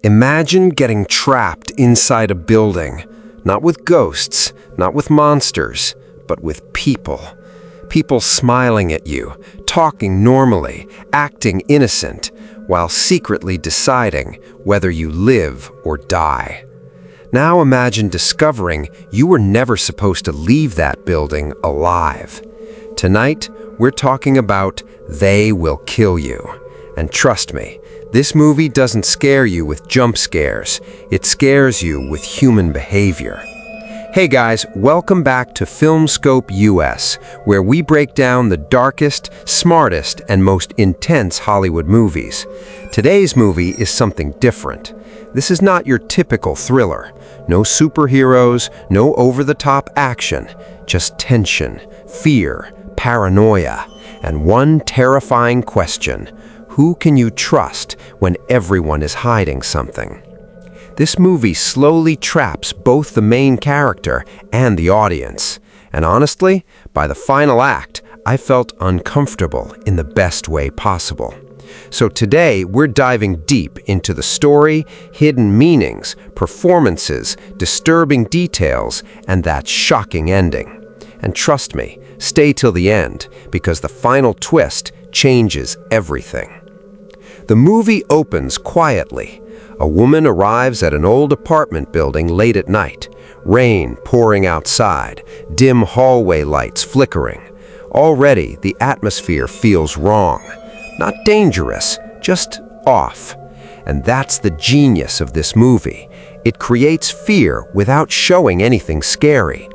Imagine getting trapped inside a building, not with ghosts, not with monsters, but with people. People smiling at you, talking normally, acting innocent, while secretly deciding whether you live or die. Now imagine discovering you were never supposed to leave that building alive. Tonight, we're talking about They Will Kill You. And trust me, this movie doesn't scare you with jump scares. It scares you with human behavior. Hey guys, welcome back to FILMSCOPE US, where we break down the darkest, smartest, and most intense Hollywood movies. Today's movie is something different. This is not your typical thriller. No superheroes, no over-the-top action, just tension, fear, paranoia, and one terrifying question: who can you trust when everyone is hiding something? This movie slowly traps both the main character and the audience. And honestly, by the final act, I felt uncomfortable in the best way possible. So today, we're diving deep into the story, hidden meanings, performances, disturbing details, and that shocking ending. And trust me, stay till the end, because the final twist changes everything. The movie opens quietly. A woman arrives at an old apartment building late at night. Rain pouring outside, dim hallway lights flickering. Already, the atmosphere feels wrong. Not dangerous, just off. And that's the genius of this movie. It creates fear without showing anything scary.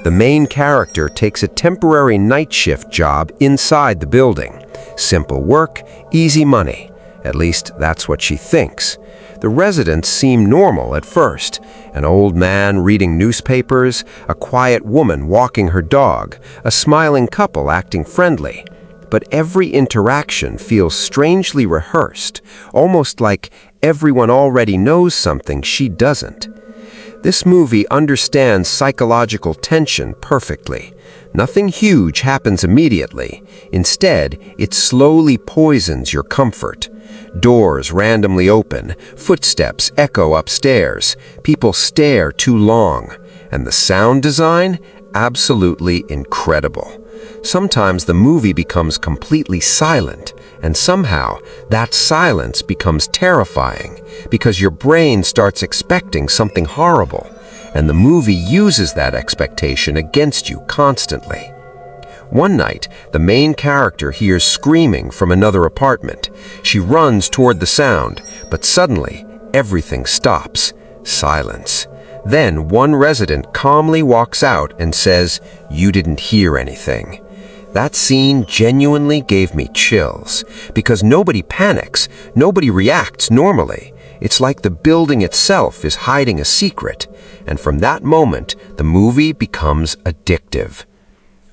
The main character takes a temporary night shift job inside the building. Simple work, easy money. At least that's what she thinks. The residents seem normal at first. An old man reading newspapers, a quiet woman walking her dog, a smiling couple acting friendly. But every interaction feels strangely rehearsed, almost like everyone already knows something she doesn't. This movie understands psychological tension perfectly. Nothing huge happens immediately. Instead, it slowly poisons your comfort. Doors randomly open, footsteps echo upstairs, people stare too long, and the sound design? Absolutely incredible. Sometimes the movie becomes completely silent, and somehow that silence becomes terrifying because your brain starts expecting something horrible, and the movie uses that expectation against you constantly. One night, the main character hears screaming from another apartment. She runs toward the sound, but suddenly, everything stops. Silence. Then one resident calmly walks out and says, "You didn't hear anything." That scene genuinely gave me chills, because nobody panics, nobody reacts normally. It's like the building itself is hiding a secret, and from that moment, the movie becomes addictive.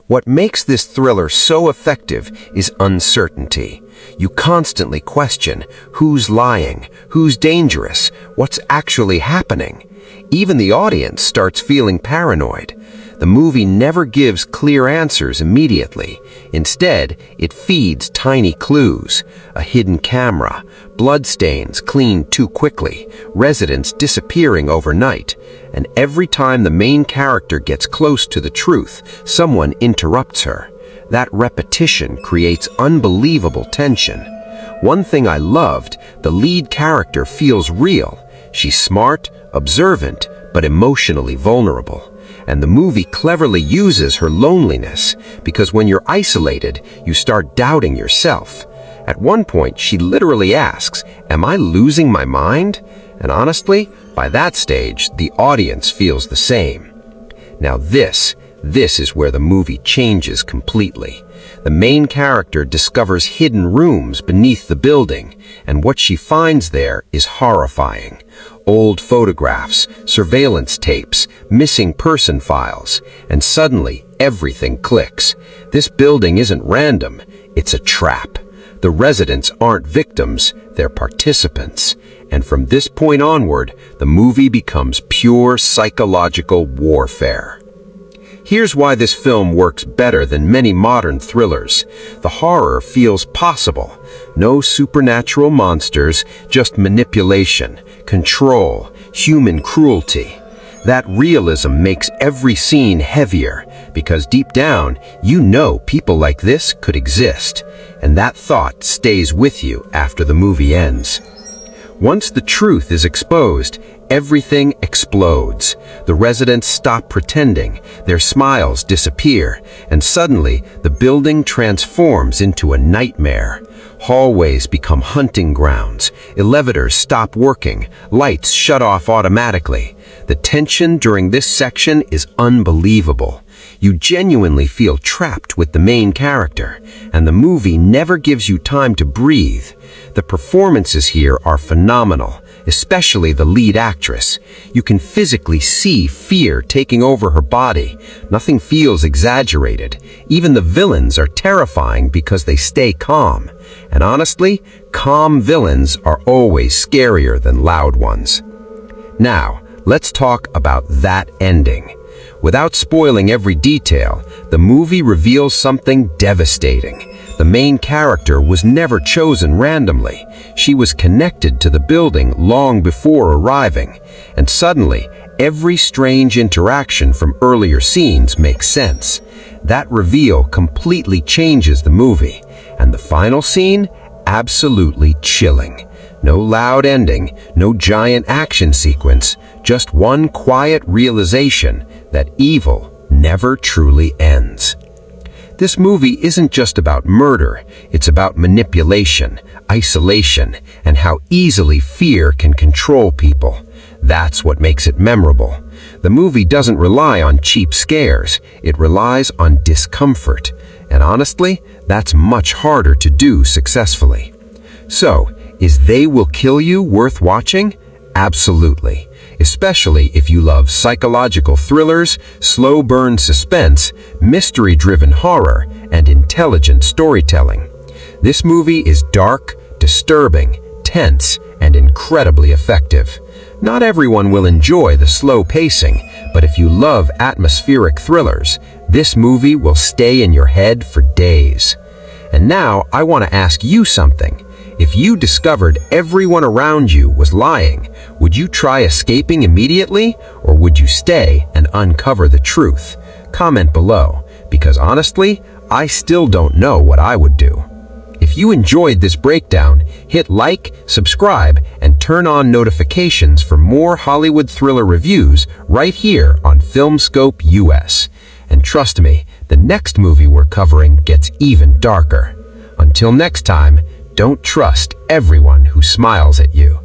What makes this thriller so effective is uncertainty. You constantly question who's lying, who's dangerous, what's actually happening. Even the audience starts feeling paranoid. The movie never gives clear answers immediately. Instead, it feeds tiny clues: a hidden camera, bloodstains cleaned too quickly, residents disappearing overnight. And every time the main character gets close to the truth, someone interrupts her. That repetition creates unbelievable tension. One thing I loved, the lead character feels real. She's smart, observant, but emotionally vulnerable. And the movie cleverly uses her loneliness, because when you're isolated, you start doubting yourself. At one point, she literally asks, "Am I losing my mind?" And honestly, by that stage, the audience feels the same. Now this is where the movie changes completely. The main character discovers hidden rooms beneath the building, and what she finds there is horrifying. Old photographs, surveillance tapes, missing person files, and suddenly everything clicks. This building isn't random, it's a trap. The residents aren't victims, they're participants. And from this point onward, the movie becomes pure psychological warfare. Here's why this film works better than many modern thrillers. The horror feels possible. No supernatural monsters, just manipulation, control, human cruelty. That realism makes every scene heavier, because deep down, you know people like this could exist, and that thought stays with you after the movie ends. Once the truth is exposed, everything explodes. The residents stop pretending, their smiles disappear, and suddenly the building transforms into a nightmare. Hallways become hunting grounds, elevators stop working, lights shut off automatically. The tension during this section is unbelievable. You genuinely feel trapped with the main character, and the movie never gives you time to breathe. The performances here are phenomenal, especially the lead actress. You can physically see fear taking over her body. Nothing feels exaggerated. Even the villains are terrifying because they stay calm. And honestly, calm villains are always scarier than loud ones. Now, let's talk about that ending. Without spoiling every detail, the movie reveals something devastating. The main character was never chosen randomly. She was connected to the building long before arriving, and suddenly, every strange interaction from earlier scenes makes sense. That reveal completely changes the movie, and the final scene, absolutely chilling. No loud ending, no giant action sequence, just one quiet realization that evil never truly ends. This movie isn't just about murder, it's about manipulation, isolation, and how easily fear can control people. That's what makes it memorable. The movie doesn't rely on cheap scares, it relies on discomfort. And honestly, that's much harder to do successfully. So, is They Will Kill You worth watching? Absolutely. Especially if you love psychological thrillers, slow-burn suspense, mystery-driven horror, and intelligent storytelling. This movie is dark, disturbing, tense, and incredibly effective. Not everyone will enjoy the slow pacing, but if you love atmospheric thrillers, this movie will stay in your head for days. And now I want to ask you something. If you discovered everyone around you was lying, would you try escaping immediately, or would you stay and uncover the truth? Comment below, because honestly, I still don't know what I would do. If you enjoyed this breakdown, hit like, subscribe, and turn on notifications for more Hollywood thriller reviews right here on FILMSCOPE US. And trust me, the next movie we're covering gets even darker. Until next time, don't trust everyone who smiles at you.